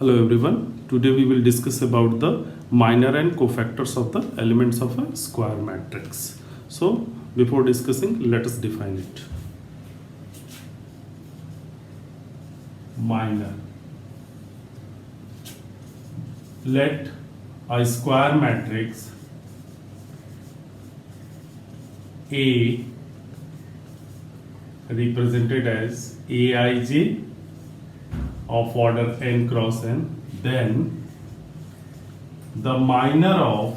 Hello everyone. Today we will discuss about the minor and cofactors of the elements of a square matrix. So before discussing, let us define it. Minor. Let a square matrix A represented as Aij of order n cross n, then the minor of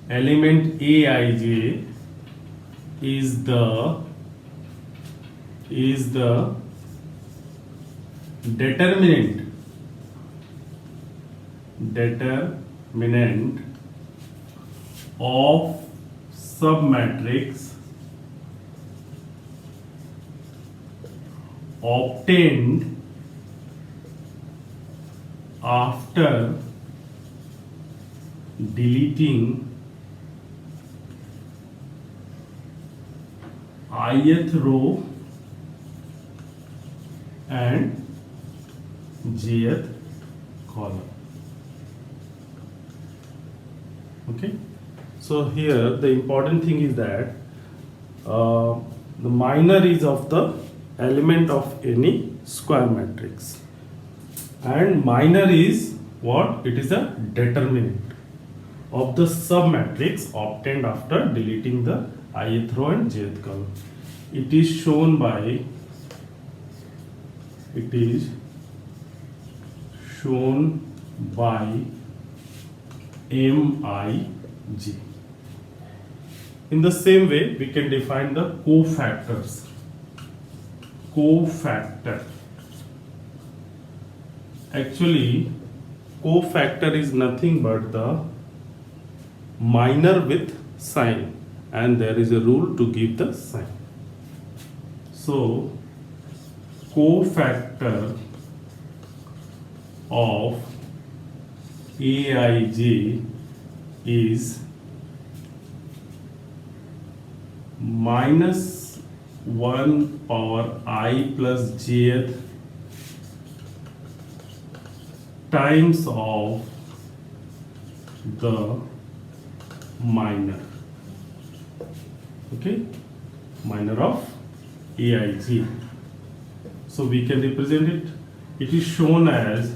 element Aij is the determinant of submatrix obtained after deleting ith row and jth column. Okay, so here the important thing is that the minor is of the element of any square matrix, and minor is what? It is a determinant of the submatrix obtained after deleting the ith row and jth column. It is shown by Mij. In the same way, we can define the cofactors. Cofactor. Actually, cofactor is nothing but the minor with sign, and there is a rule to give the sign. So, cofactor of Aij is minus 1 power I plus jth times of the minor. Okay, minor of Aij. So we can represent it. It is shown as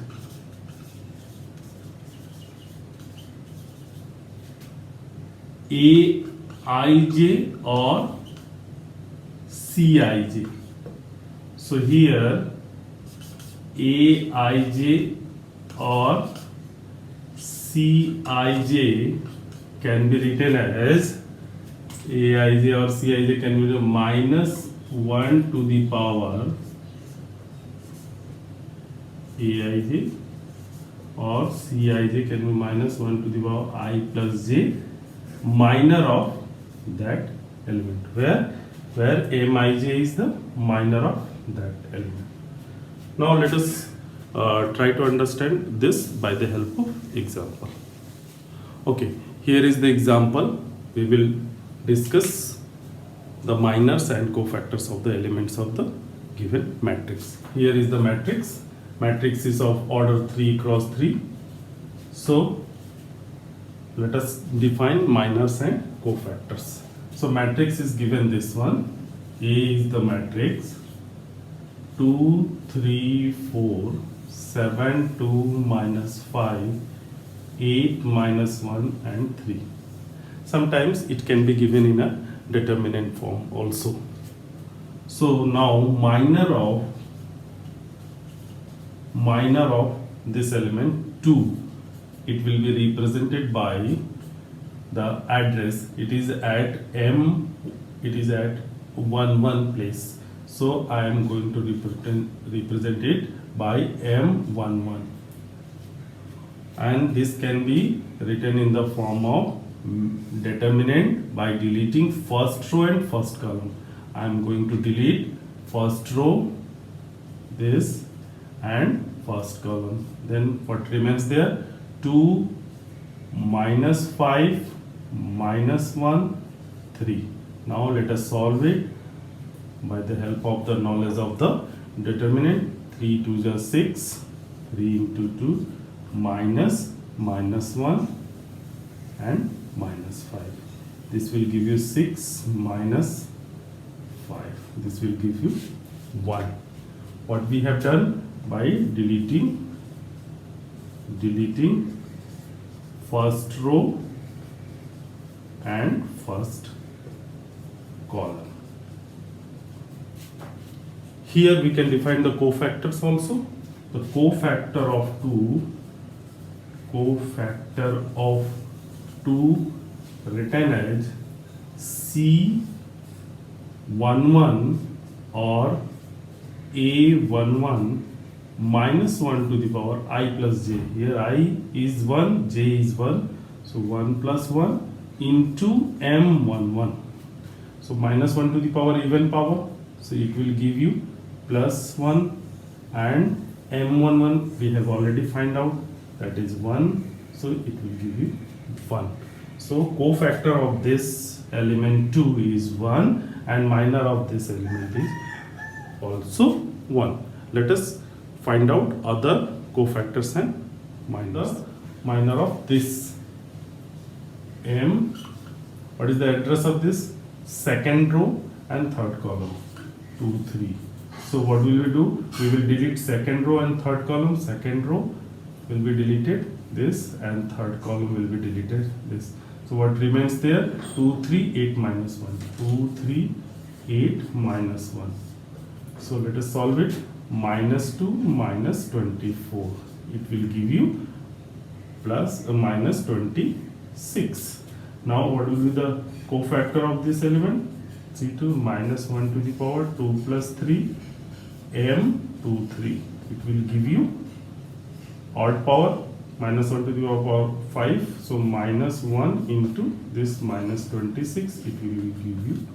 Aij or Cij. So here Aij or Cij can be written as Aij or Cij can be written minus 1 to the power Aij, or Cij can be minus 1 to the power I plus j, minor of that element, where Mij is the minor of that element. Now let us try to understand this by the help of example. Okay, here is the example. We will discuss the minors and cofactors of the elements of the given matrix. Here is the matrix. Matrix is of order 3 cross 3. So let us define minors and cofactors. So matrix is given this one. A is the matrix 2, 3, 4, 7, 2, minus 5, 8, minus 1 and 3. Sometimes it can be given in a determinant form also. So now minor of this element 2, it will be represented by the address. It is at at 1 1 place. So I am going to represent it by M11, and this can be written in the form of determinant by deleting first row and first column. I am going to delete first row, this, and first column. Then what remains there? 2, minus 5, minus 1, 3. Now let us solve it by the help of the knowledge of the determinant. 3 2s are 6, 3 into 2 minus minus 1 and minus 5. This will give you 6 minus 5. This will give you 1. What we have done by deleting first row and first column. Here we can define the cofactors also. The cofactor of 2 written as C11 or A11 minus 1 to the power I plus j. Here I is 1, j is 1. So 1 plus 1 into M11. So minus 1 to the power even power. So it will give you plus 1, and M11 we have already find out, that is 1. So it will give you 1. So cofactor of this element 2 is 1 and minor of this element is also 1. Let us find out other cofactors and minors. Minor of this M, what is the address of this? Second row and third column, 2 3. So what will we do? We will delete second row and third column. Second row will be deleted this, and third column will be deleted this. So what remains there? 2 3 8 minus 1. 2 3 8 minus 1. So let us solve it. Minus 2 minus 24. It will give you plus minus 26. Now what will be the cofactor of this element? C2 minus 1 to the power 2 plus 3 M 2 3. It will give you odd power, minus 1 to the power 5. So minus 1 into this minus 26. It will give you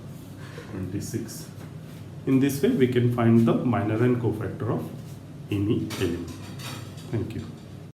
26. In this way we can find the minor and cofactor of any element. Thank you.